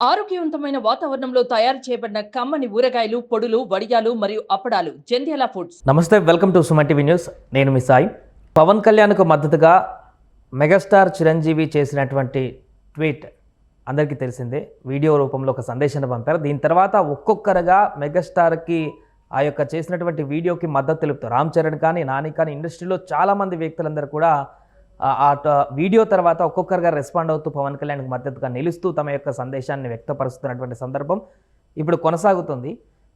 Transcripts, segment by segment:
ఆరోగ్యవంతమైన వాతావరణంలో తయారు చేయబడిన కమ్మని ఊరగాయలు, పొడులు, వడియాలు మరియు అప్పడాలు జంధ్యాల ఫుడ్స్. నమస్తే, welcome to Suman TV news. నేను మీ సాయి. పవన్ కళ్యాణ్కు మద్దతుగా మెగాస్టార్ చిరంజీవి చేసినటువంటి ట్వీట్ అందరికీ తెలిసిందే. వీడియో రూపంలో ఒక సందేశాన్ని పంపారు. దీని తర్వాత ఒక్కొక్కరుగా మెగాస్టార్కి ఆ యొక్క చేసినటువంటి వీడియోకి మద్దతు తెలుపుతారు. రామ్ చరణ్ కానీ, నాని కానీ, ఇండస్ట్రీలో చాలామంది వ్యక్తులందరూ కూడా వీడియో తర్వాత ఒక్కొక్కరుగా రెస్పాండ్ అవుతూ పవన్ కళ్యాణ్కి మద్దతుగా నిలుస్తూ తమ యొక్క సందేశాన్ని వ్యక్తపరుస్తున్నటువంటి సందర్భం ఇప్పుడు కొనసాగుతుంది.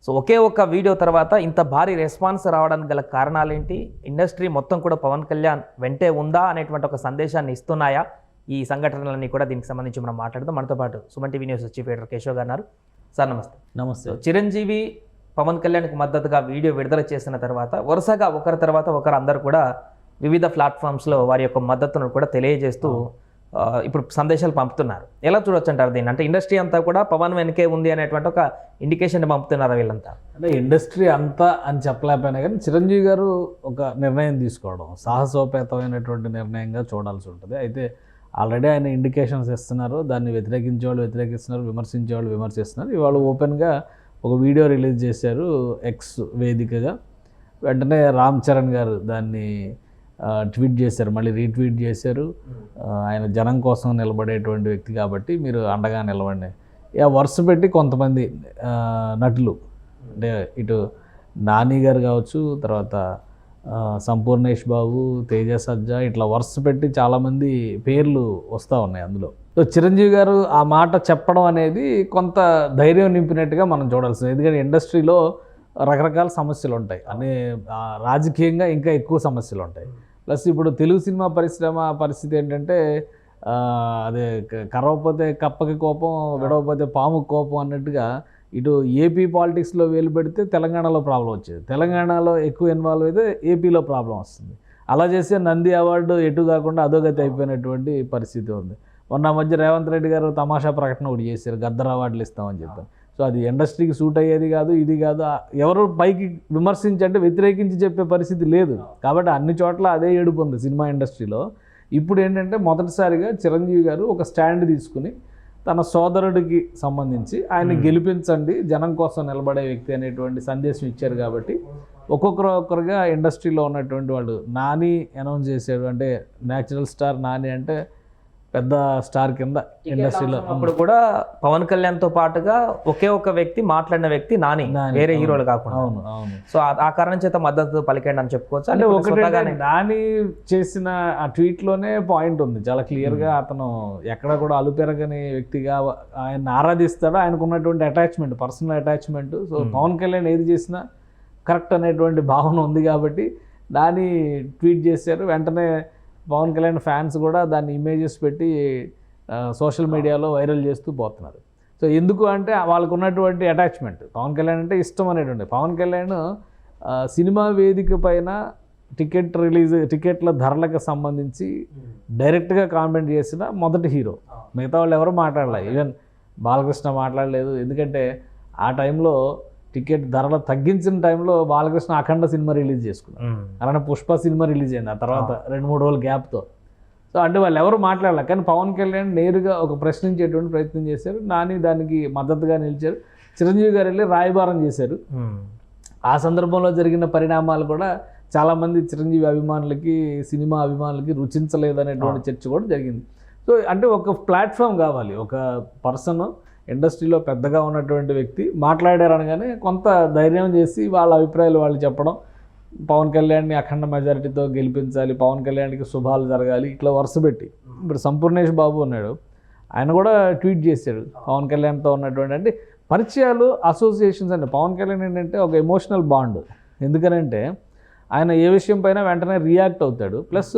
సో ఒకే ఒక్క వీడియో తర్వాత ఇంత భారీ రెస్పాన్స్ రావడానికి గల కారణాలేంటి? ఇండస్ట్రీ మొత్తం కూడా పవన్ కళ్యాణ్ వెంటే ఉందా అనేటువంటి ఒక సందేశాన్ని ఇస్తున్నాయా ఈ సంఘటనలన్నీ కూడా? దీనికి సంబంధించి మనం మాట్లాడదాం. మనతో పాటు Suman TV news chief editor Keshav గారు ఉన్నారు. సార్ నమస్తే. నమస్తే. చిరంజీవి పవన్ కళ్యాణ్కి మద్దతుగా వీడియో విడుదల చేసిన తర్వాత వరుసగా ఒకరి తర్వాత ఒకరు అందరూ కూడా వివిధ ప్లాట్ఫామ్స్లో వారి యొక్క మద్దతును కూడా తెలియజేస్తూ ఇప్పుడు సందేశాలు పంపుతున్నారు. ఎలా చూడొచ్చు అంటారు దీన్ని? అంటే ఇండస్ట్రీ అంతా కూడా పవన్ వెనకే ఉంది అనేటువంటి ఒక ఇండికేషన్ పంపుతున్నారు వీళ్ళంతా. అంటే ఇండస్ట్రీ అంతా అని చెప్పలేకపోయినా కానీ చిరంజీవి గారు ఒక నిర్ణయం తీసుకోవడం సాహసోపేతమైనటువంటి నిర్ణయంగా చూడాల్సి ఉంటుంది. అయితే ఆల్రెడీ ఆయన ఇండికేషన్స్ ఇస్తున్నారు. దాన్ని వ్యతిరేకించే వాళ్ళు వ్యతిరేకిస్తున్నారు, విమర్శించే వాళ్ళు విమర్శిస్తున్నారు. ఇవాళ ఓపెన్గా ఒక వీడియో రిలీజ్ చేశారు ఎక్స్ వేదికగా. వెంటనే రామ్ చరణ్ గారు దాన్ని ట్వీట్ చేశారు, మళ్ళీ రీట్వీట్ చేశారు. ఆయన జనం కోసం నిలబడేటువంటి వ్యక్తి కాబట్టి మీరు అండగా నిలబడి వరుస పెట్టి కొంతమంది నటులు, అంటే ఇటు నాని గారు కావచ్చు, తర్వాత సంపూర్ణేష్ బాబు, తేజ సజ్జా, ఇట్లా వరుస పెట్టి చాలామంది పేర్లు వస్తూ ఉన్నాయి అందులో. సో చిరంజీవి గారు ఆ మాట చెప్పడం అనేది కొంత ధైర్యం నింపినట్టుగా మనం చూడాల్సింది. ఎందుకంటే ఇండస్ట్రీలో రకరకాల సమస్యలు ఉంటాయి, అనే రాజకీయంగా ఇంకా ఎక్కువ సమస్యలు ఉంటాయి. ప్లస్ ఇప్పుడు తెలుగు సినిమా పరిశ్రమ పరిస్థితి ఏంటంటే అదే కరవకపోతే కప్పకి కోపం, విడవకపోతే పాముకి కోపం అన్నట్టుగా ఇటు ఏపీ పాలిటిక్స్లో వేలు పెడితే తెలంగాణలో ప్రాబ్లం వచ్చేది, తెలంగాణలో ఎక్కువ ఇన్వాల్వ్ అయితే ఏపీలో ప్రాబ్లం వస్తుంది. అలా చేస్తే నంది అవార్డు ఎటు కాకుండా అధోగతి అయిపోయినటువంటి పరిస్థితి ఉంది. మొన్న మధ్య రేవంత్ రెడ్డి గారు తమాషా ప్రకటన ఒకటి చేశారు, గద్దర్ అవార్డులు ఇస్తామని చెప్పారు. సో అది ఇండస్ట్రీకి సూట్ అయ్యేది కాదు, ఇది కాదు. ఎవరు పైకి విమర్శించంటే వ్యతిరేకించి చెప్పే పరిస్థితి లేదు. కాబట్టి అన్ని చోట్ల అదే ఏడుపు ఉంది సినిమా ఇండస్ట్రీలో. ఇప్పుడు ఏంటంటే మొదటిసారిగా చిరంజీవి గారు ఒక స్టాండ్ తీసుకుని తన సోదరుడికి సంబంధించి ఆయన గెలిపించండి, జనం కోసం నిలబడే వ్యక్తి అనేటువంటి సందేశం ఇచ్చారు. కాబట్టి ఒక్కొక్కరుగా ఇండస్ట్రీలో ఉన్నటువంటి వాళ్ళు, నాని అనౌన్స్ చేశాడు, అంటే న్యాచురల్ స్టార్ నాని అంటే పెద్ద స్టార్ కింద ఇండస్ట్రీలో. అప్పుడు కూడా పవన్ కళ్యాణ్తో పాటుగా ఒకే ఒక వ్యక్తి మాట్లాడిన వ్యక్తి నాని, వేరే హీరోలు కాకుండా. అవును అవును. సో ఆ కారణం చేత మద్దతు పలికండి అని చెప్పుకోవచ్చు. అంటే ఒకటి నాని చేసిన ఆ ట్వీట్లోనే పాయింట్ ఉంది చాలా క్లియర్గా. అతను ఎక్కడ కూడా అలుపెరగని వ్యక్తిగా ఆయన ఆరాధిస్తాడు, ఆయనకు ఉన్నటువంటి attachment, personal attachment. So Pawan Kalyan ఏది చేసినా కరెక్ట్ అనేటువంటి భావన ఉంది కాబట్టి నాని ట్వీట్ చేశారు. వెంటనే పవన్ కళ్యాణ్ ఫ్యాన్స్ కూడా దాన్ని ఇమేజెస్ పెట్టి సోషల్ మీడియాలో వైరల్ చేస్తూ పోతున్నారు. సో ఎందుకు అంటే వాళ్ళకు ఉన్నటువంటి అటాచ్మెంట్, పవన్ కళ్యాణ్ అంటే ఇష్టం అనేటువంటి. పవన్ కళ్యాణ్ సినిమా వేదిక పైన టికెట్ల ధరలకు సంబంధించి డైరెక్ట్గా కామెంట్ చేసిన మొదటి హీరో. మిగతా వాళ్ళు ఎవరు మాట్లాడలేదు, ఈవెన్ బాలకృష్ణ మాట్లాడలేదు. ఎందుకంటే ఆ టైంలో టికెట్ ధరలు తగ్గించిన టైంలో బాలకృష్ణ అఖండ సినిమా రిలీజ్ చేసుకున్నారు, అలానే పుష్ప సినిమా రిలీజ్ అయింది ఆ తర్వాత 2-3 రోజుల గ్యాప్తో. సో అంటే వాళ్ళు ఎవరు మాట్లాడలేదు. కానీ పవన్ కళ్యాణ్ నేరుగా ఒక ప్రశ్నించేటువంటి ప్రయత్నం చేశారు. నాని దానికి మద్దతుగా నిలిచారు. చిరంజీవి గారు వెళ్ళి రాయబారం చేశారు. ఆ సందర్భంలో జరిగిన పరిణామాలు కూడా చాలామంది చిరంజీవి అభిమానులకి, సినిమా అభిమానులకి రుచించలేదనేటువంటి చర్చ కూడా జరిగింది. సో అంటే ఒక ప్లాట్ఫామ్ కావాలి, ఒక పర్సన్ ఇండస్ట్రీలో పెద్దగా ఉన్నటువంటి వ్యక్తి మాట్లాడారు అనగానే కొంత ధైర్యం చేసి వాళ్ళ అభిప్రాయాలు వాళ్ళు చెప్పడం, పవన్ కళ్యాణ్ని అఖండ మెజారిటీతో గెలిపించాలి, పవన్ కళ్యాణ్కి శుభాలు జరగాలి, ఇట్లా వరుస పెట్టి. ఇప్పుడు సంపూర్ణేష్ బాబు ఉన్నాడు, ఆయన కూడా ట్వీట్ చేశాడు పవన్ కళ్యాణ్తో ఉన్నటువంటి, అంటే పరిచయాలు, అసోసియేషన్స్. అంటే పవన్ కళ్యాణ్ ఏంటంటే ఒక ఎమోషనల్ బాండ్. ఎందుకనంటే ఆయన ఏ విషయం పైన వెంటనే రియాక్ట్ అవుతాడు. ప్లస్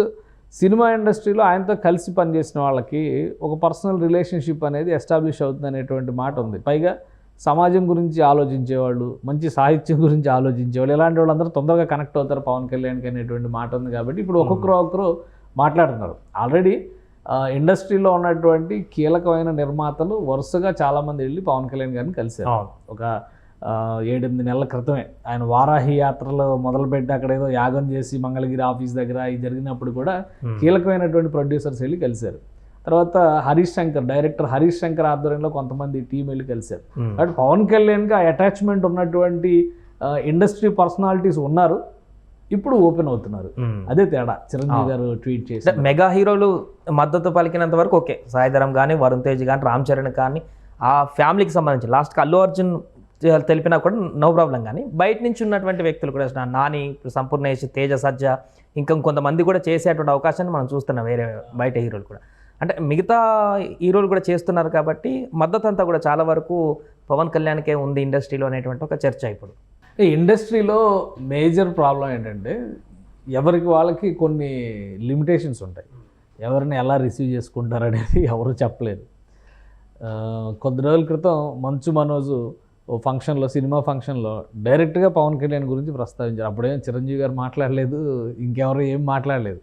సినిమా ఇండస్ట్రీలో ఆయనతో కలిసి పనిచేసిన వాళ్ళకి ఒక పర్సనల్ రిలేషన్షిప్ అనేది ఎస్టాబ్లిష్ అవుతుంది అనేటువంటి మాట ఉంది. పైగా సమాజం గురించి ఆలోచించేవాళ్ళు, మంచి సాహిత్యం గురించి ఆలోచించేవాళ్ళు, ఇలాంటి వాళ్ళందరూ తొందరగా కనెక్ట్ అవుతారు పవన్ కళ్యాణ్కి అనేటువంటి మాట ఉంది. కాబట్టి ఇప్పుడు ఒక్కొక్కరు మాట్లాడుతున్నారు. ఆల్రెడీ ఇండస్ట్రీలో ఉన్నటువంటి కీలకమైన నిర్మాతలు వరుసగా చాలామంది వెళ్ళి పవన్ కళ్యాణ్ గారిని కలిశారు. ఒక 7-8 నెలల క్రితమే ఆయన వారాహి యాత్రలో మొదలుపెట్టి అక్కడ ఏదో యాగం చేసి మంగళగిరి ఆఫీస్ దగ్గర ఇది జరిగినప్పుడు కూడా కీలకమైనటువంటి ప్రొడ్యూసర్స్ వెళ్ళి కలిశారు. తర్వాత హరీష్ శంకర్, డైరెక్టర్ హరీష్ శంకర్ ఆధ్వర్యంలో కొంతమంది టీం వెళ్ళి కలిశారు. కాబట్టి పవన్ కళ్యాణ్కి ఆ అటాచ్మెంట్ ఉన్నటువంటి ఇండస్ట్రీ పర్సనాలిటీస్ ఉన్నారు, ఇప్పుడు ఓపెన్ అవుతున్నారు. అదే తేడా చిరంజీవి గారు ట్వీట్ చేసి. మెగా హీరోలు మద్దతు పలికినంత వరకు ఓకే, సాయిధరం కానీ, వరుణ్ తేజ్ కానీ, రామ్ చరణ్ కానీ, ఆ ఫ్యామిలీకి సంబంధించి లాస్ట్కి అల్లు అర్జున్ తెలిపినా కూడా నో ప్రాబ్లం. కానీ బయట నుంచి ఉన్నటువంటి వ్యక్తులు కూడా నాని, సంపూర్ణేష్, తేజ సజ్జ, ఇంకా కొంతమంది కూడా చేసేటువంటి అవకాశాన్ని మనం చూస్తున్నాం వేరే బయట హీరోలు కూడా. అంటే మిగతా హీరోలు కూడా చేస్తున్నారు కాబట్టి మద్దతు అంతా కూడా చాలా వరకు పవన్ కళ్యాణ్కే ఉంది ఇండస్ట్రీలో అనేటువంటి ఒక చర్చ ఇప్పుడు. ఈ ఇండస్ట్రీలో మేజర్ ప్రాబ్లం ఏంటంటే ఎవరికి వాళ్ళకి కొన్ని లిమిటేషన్స్ ఉంటాయి. ఎవరిని ఎలా రిసీవ్ చేసుకుంటారు అనేది ఎవరు చెప్పలేరు. కొద్ది రోజుల క్రితం మంచు మనోజు ఓ ఫంక్షన్లో, సినిమా ఫంక్షన్లో డైరెక్ట్గా పవన్ కళ్యాణ్ గురించి ప్రస్తావించారు. అప్పుడేం చిరంజీవి గారు మాట్లాడలేదు, ఇంకెవరు ఏం మాట్లాడలేదు.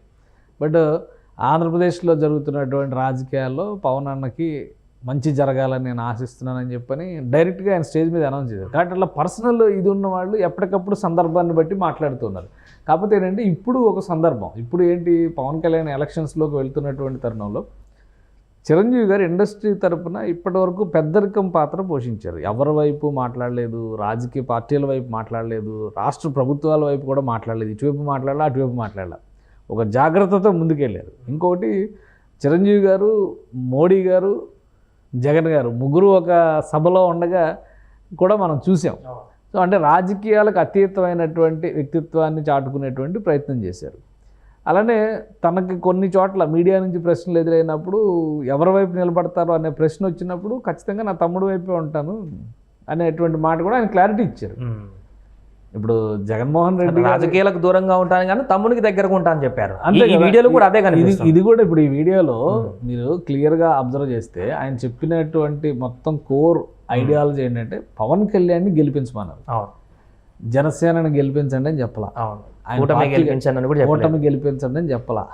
బట్ ఆంధ్రప్రదేశ్లో జరుగుతున్నటువంటి రాజకీయాల్లో పవన్ అన్నకి మంచి జరగాలని నేను ఆశిస్తున్నానని చెప్పని డైరెక్ట్గా ఆయన స్టేజ్ మీద అనౌన్స్ చేశారు. కాబట్టి అట్లా పర్సనల్ ఇది ఉన్న వాళ్ళు ఎప్పటికప్పుడు సందర్భాన్ని బట్టి మాట్లాడుతున్నారు. కాకపోతే ఏంటంటే ఇప్పుడు ఒక సందర్భం, ఇప్పుడు ఏంటి, పవన్ కళ్యాణ్ ఎలక్షన్స్లోకి వెళ్తున్నటువంటి తరుణంలో చిరంజీవి గారు ఇండస్ట్రీ తరపున ఇప్పటివరకు పెద్దరికం పాత్ర పోషించారు. ఎవరి వైపు మాట్లాడలేదు, రాజకీయ పార్టీల వైపు మాట్లాడలేదు, రాష్ట్ర ప్రభుత్వాల వైపు కూడా మాట్లాడలేదు. ఇటువైపు మాట్లాడాలి, అటువైపు మాట్లాడాలి, ఒక జాగ్రత్తతో ముందుకెళ్ళారు. ఇంకొకటి, చిరంజీవి గారు, మోడీ గారు, జగన్ గారు ముగ్గురు ఒక సభలో ఉండగా కూడా మనం చూసాం. సో అంటే రాజకీయాలకు అతీతమైనటువంటి వ్యక్తిత్వాన్ని చాటుకునేటువంటి ప్రయత్నం చేశారు. అలానే తనకి కొన్ని చోట్ల మీడియా నుంచి ప్రశ్నలు ఎదురైనప్పుడు ఎవరి వైపు నిలబడతారో అనే ప్రశ్న వచ్చినప్పుడు ఖచ్చితంగా నా తమ్ముడు వైపే ఉంటాను అనేటువంటి మాట కూడా ఆయన క్లారిటీ ఇచ్చారు. ఇప్పుడు జగన్మోహన్ రెడ్డి రాజకీయాలకు దూరంగా ఉంటాను కానీ తమ్ముడికి దగ్గరగా ఉంటా అని చెప్పారు. ఈ వీడియోలో కూడా అదే కనిపిస్తుంది. ఇది కూడా ఇప్పుడు ఈ వీడియోలో మీరు క్లియర్గా అబ్జర్వ్ చేస్తే ఆయన చెప్పినటువంటి మొత్తం కోర్ ఐడియాలజీ ఏంటంటే పవన్ కళ్యాణ్ని గెలిపించమన్నారు. జనసేనని గెలిపించండి అని చెప్పలా, కూటమి గెలిపించండి అని చెప్పలా,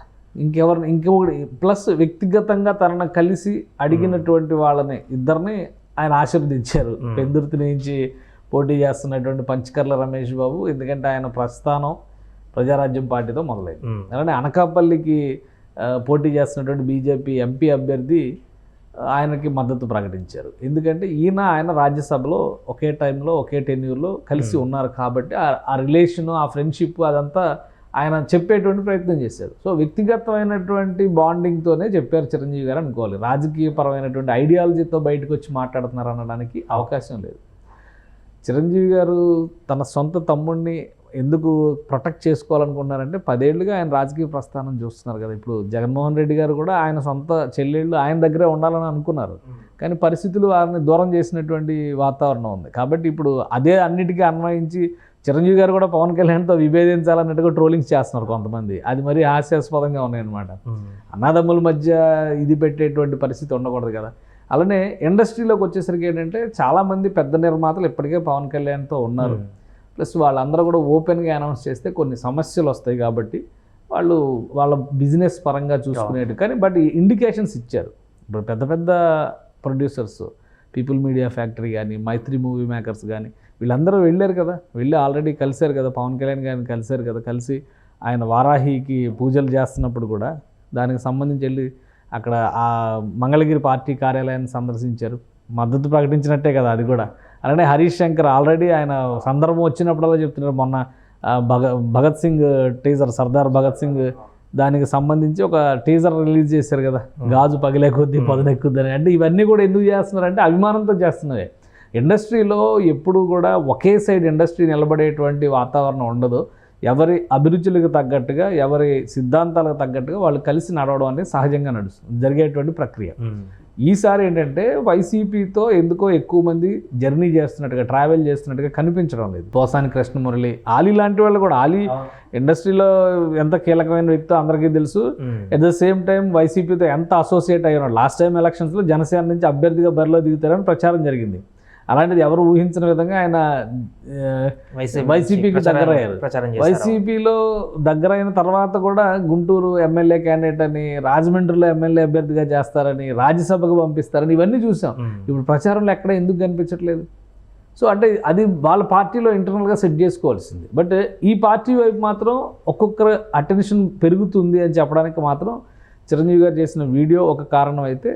ఇంకొకటి ప్లస్ వ్యక్తిగతంగా తనను కలిసి అడిగినటువంటి వాళ్ళని ఇద్దరిని ఆయన ఆశీర్వదించారు. పెందుర్తి నుంచి పోటీ చేస్తున్నటువంటి పంచకర్ల రమేష్ బాబు, ఎందుకంటే ఆయన ప్రస్థానం ప్రజారాజ్యం పార్టీతో మొదలైంది. అలానే అనకాపల్లికి పోటీ చేస్తున్నటువంటి బీజేపీ ఎంపీ అభ్యర్థి ఆయనకి మద్దతు ప్రకటించారు. ఎందుకంటే ఆయన రాజ్యసభలో ఒకే టైంలో ఒకే టెన్యూర్లో కలిసి ఉన్నారు కాబట్టి ఆ రిలేషను, ఆ ఫ్రెండ్షిప్ అదంతా ఆయన చెప్పేటువంటి ప్రయత్నం చేశారు. సో వ్యక్తిగతమైనటువంటి బాండింగ్తోనే చెప్పారు చిరంజీవి గారు అనుకోవాలి. రాజకీయ పరమైనటువంటి ఐడియాలజీతో బయటకు వచ్చి మాట్లాడుతున్నారు అనడానికి అవకాశం లేదు. చిరంజీవి గారు తన సొంత తమ్ముడిని ఎందుకు ప్రొటెక్ట్ చేసుకోవాలనుకుంటున్నారంటే 10 ఏళ్ళుగా ఆయన రాజకీయ ప్రస్థానం చూస్తున్నారు కదా. ఇప్పుడు జగన్మోహన్ రెడ్డి గారు కూడా ఆయన సొంత చెల్లెళ్ళు ఆయన దగ్గరే ఉండాలని అనుకున్నారు, కానీ పరిస్థితులు వారిని దూరం చేసినటువంటి వాతావరణం ఉంది. కాబట్టి ఇప్పుడు అదే అన్నిటికీ అన్వయించి చిరంజీవి గారు కూడా పవన్ కళ్యాణ్తో విభేదించాలన్నట్టుగా ట్రోలింగ్స్ చేస్తున్నారు కొంతమంది. అది మరీ హాస్యాస్పదంగా ఉన్నాయన్నమాట. అన్నదమ్ముల మధ్య ఇది పెట్టేటువంటి పరిస్థితి ఉండకూడదు కదా. అలానే ఇండస్ట్రీలోకి వచ్చేసరికి ఏంటంటే చాలామంది పెద్ద నిర్మాతలు ఇప్పటికే పవన్ కళ్యాణ్తో ఉన్నారు. ప్లస్ వాళ్ళందరూ కూడా ఓపెన్గా అనౌన్స్ చేస్తే కొన్ని సమస్యలు వస్తాయి కాబట్టి వాళ్ళు వాళ్ళ బిజినెస్ పరంగా చూసుకునేది. కానీ బట్ ఇండికేషన్స్ ఇచ్చారు. ఇప్పుడు పెద్ద పెద్ద ప్రొడ్యూసర్స్, పీపుల్ మీడియా ఫ్యాక్టరీ కానీ, మైత్రి మూవీ మేకర్స్ కానీ వీళ్ళందరూ వెళ్ళారు కదా, వెళ్ళి ఆల్రెడీ కలిశారు కదా, పవన్ కళ్యాణ్ గారిని కలిశారు కదా. కలిసి ఆయన వారాహికి పూజలు చేస్తున్నప్పుడు కూడా దానికి సంబంధించి వెళ్ళి అక్కడ ఆ మంగళగిరి పార్టీ కార్యాలయాన్ని సందర్శించారు, మద్దతు ప్రకటించినట్టే కదా అది కూడా. అలానే హరీష్ శంకర్ ఆల్రెడీ ఆయన సందర్భం వచ్చినప్పుడల్లా చెప్తున్నారు. మొన్న భగత్ సింగ్ టీజర్, సర్దార్ భగత్ సింగ్ దానికి సంబంధించి ఒక టీజర్ రిలీజ్ చేశారు కదా, గాజు పగిలే కొద్దీ పదునెక్కుద్దని. అంటే ఇవన్నీ కూడా ఎందుకు చేస్తున్నారంటే అభిమానంతో చేస్తున్నదే. ఇండస్ట్రీలో ఎప్పుడు కూడా ఒకే సైడ్ ఇండస్ట్రీ నిలబడేటువంటి వాతావరణం ఉండదు. ఎవరి అభిరుచులకు తగ్గట్టుగా, ఎవరి సిద్ధాంతాలకు తగ్గట్టుగా వాళ్ళు కలిసి నడవడం అనేది సహజంగా నడుస్తుంది, జరిగేటువంటి ప్రక్రియ. ఈసారి ఏంటంటే వైసీపీతో ఎందుకో ఎక్కువ మంది జర్నీ చేస్తున్నట్టుగా, ట్రావెల్ చేస్తున్నట్టుగా కనిపించడం లేదు. పోసాని కృష్ణమురళి, ఆలీ లాంటి వాళ్ళు కూడా, ఆలీ ఇండస్ట్రీలో ఎంత కీలకమైన వ్యక్తో అందరికీ తెలుసు. అట్ ద సేమ్ టైం వైసీపీతో ఎంత అసోసియేట్ అయ్యారు. లాస్ట్ టైం ఎలక్షన్స్లో జనసేన నుంచి అభ్యర్థిగా బరిలో దిగుతారని ప్రచారం జరిగింది. అలాంటిది ఎవరు ఊహించిన విధంగా ఆయన వైసీపీకి దగ్గర అయ్యారు. వైసీపీలో దగ్గర అయిన తర్వాత కూడా గుంటూరు ఎమ్మెల్యే క్యాండిడేట్ అని, రాజమండ్రిలో ఎమ్మెల్యే అభ్యర్థిగా చేస్తారని, రాజ్యసభకు పంపిస్తారని ఇవన్నీ చూసాం. ఇప్పుడు ప్రచారంలో ఎక్కడ ఎందుకు కనిపించట్లేదు? సో అంటే అది వాళ్ళ పార్టీలో ఇంటర్నల్గా సెట్ చేసుకోవాల్సింది. బట్ ఈ పార్టీ వైపు మాత్రం ఒక్కొక్కరు అటెన్షన్ పెరుగుతుంది అని చెప్పడానికి మాత్రం చిరంజీవి గారు చేసిన వీడియో ఒక కారణం అయితే,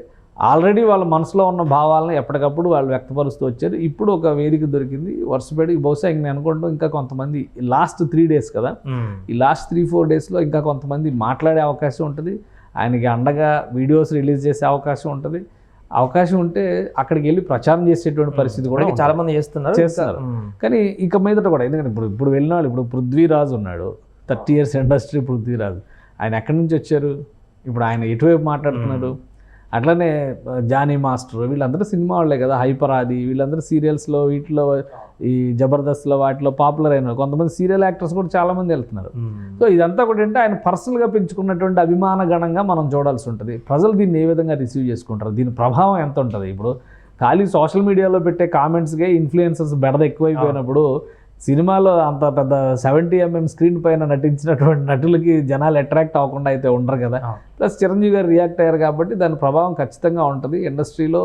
ఆల్రెడీ వాళ్ళ మనసులో ఉన్న భావాలను ఎప్పటికప్పుడు వాళ్ళు వ్యక్తపరుస్తూ వచ్చారు. ఇప్పుడు ఒక వేదిక దొరికింది వరుసపెట్టి, బహుశా ఇంక నేను అనుకుంటూ ఇంకా కొంతమంది లాస్ట్ 3 days కదా, ఈ లాస్ట్ 3-4 daysలో ఇంకా కొంతమంది మాట్లాడే అవకాశం ఉంటుంది, ఆయనకి అండగా వీడియోస్ రిలీజ్ చేసే అవకాశం ఉంటుంది. అవకాశం ఉంటే అక్కడికి వెళ్ళి ప్రచారం చేసేటువంటి పరిస్థితి కూడా చాలా మంది చేస్తున్నారు. కానీ ఇక మీదట కూడా, ఎందుకంటే ఇప్పుడు వెళ్ళిన వాళ్ళు, ఇప్పుడు పృథ్వీరాజ్ ఉన్నాడు, 30 years ఇండస్ట్రీ పృథ్వీరాజ్, ఆయన ఎక్కడి నుంచి వచ్చారు, ఇప్పుడు ఆయన ఎటువైపు మాట్లాడుతున్నాడు. అట్లనే జానీ మాస్టర్, వీళ్ళందరూ సినిమా వాళ్ళే కదా, హైపర్ ఆది, వీళ్ళందరూ సీరియల్స్లో వీటిలో ఈ జబర్దస్త్లో వాటిలో పాపులర్ అయినారు. కొంతమంది సీరియల్ యాక్టర్స్ కూడా చాలామంది వెళ్తున్నారు. సో ఇదంతా కూడా అంటే ఆయన పర్సనల్గా పెంచుకున్నటువంటి అభిమాన గణంగా మనం చూడాల్సి ఉంటుంది. ప్రజలు దీన్ని ఏ విధంగా రిసీవ్ చేసుకుంటారు, దీని ప్రభావం ఎంత ఉంటుంది. ఇప్పుడు ఖాళీ సోషల్ మీడియాలో పెట్టే కామెంట్స్కే ఇన్ఫ్లుయెన్సర్స్ బెడద ఎక్కువైపోయినప్పుడు సినిమాలో అంత పెద్ద 70mm స్క్రీన్ పైన నటించినటువంటి నటులకి జనాలు అట్రాక్ట్ అవ్వకుండా అయితే ఉండరు కదా. ప్లస్ చిరంజీవి గారు రియాక్ట్ అయ్యారు కాబట్టి దాని ప్రభావం ఖచ్చితంగా ఉంటుంది. ఇండస్ట్రీలో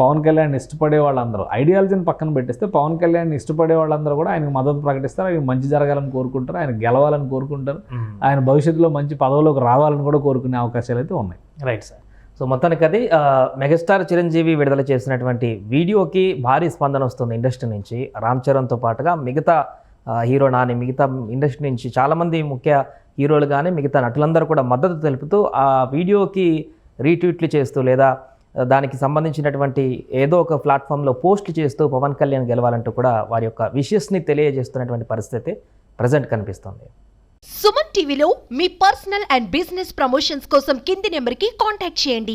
పవన్ కళ్యాణ్ ఇష్టపడే వాళ్ళందరూ, ఐడియాలజీని పక్కన పెట్టేస్తే పవన్ కళ్యాణ్ ఇష్టపడే వాళ్ళందరూ కూడా ఆయనకు మద్దతు ప్రకటిస్తారు. ఆయన మంచి జరగాలని కోరుకుంటారు, ఆయన గెలవాలని కోరుకుంటారు, ఆయన భవిష్యత్తులో మంచి పదవిలోకి రావాలని కూడా కోరుకునే అవకాశాలు అయితే ఉన్నాయి. Right sir. సో మొత్తానికి అది మెగాస్టార్ చిరంజీవి విడుదల చేసినటువంటి వీడియోకి భారీ స్పందన వస్తుంది ఇండస్ట్రీ నుంచి. రామ్ చరణ్తో పాటుగా మిగతా హీరో నాని, మిగతా ఇండస్ట్రీ నుంచి చాలామంది ముఖ్య హీరోలు కానీ మిగతా నటులందరూ కూడా మద్దతు తెలుపుతూ ఆ వీడియోకి రీట్వీట్లు చేస్తూ లేదా దానికి సంబంధించినటువంటి ఏదో ఒక ప్లాట్ఫామ్లో పోస్టులు చేస్తూ పవన్ కళ్యాణ్ గెలవాలంటూ కూడా వారి యొక్క విషెస్ని తెలియజేస్తున్నటువంటి పరిస్థితి ప్రజెంట్ కనిపిస్తుంది. సుమన్ టీవీలో మీ పర్సనల్ అండ్ బిజినెస్ ప్రమోషన్స్ కోసం కింది నెంబర్కి కాంటాక్ట్ చేయండి.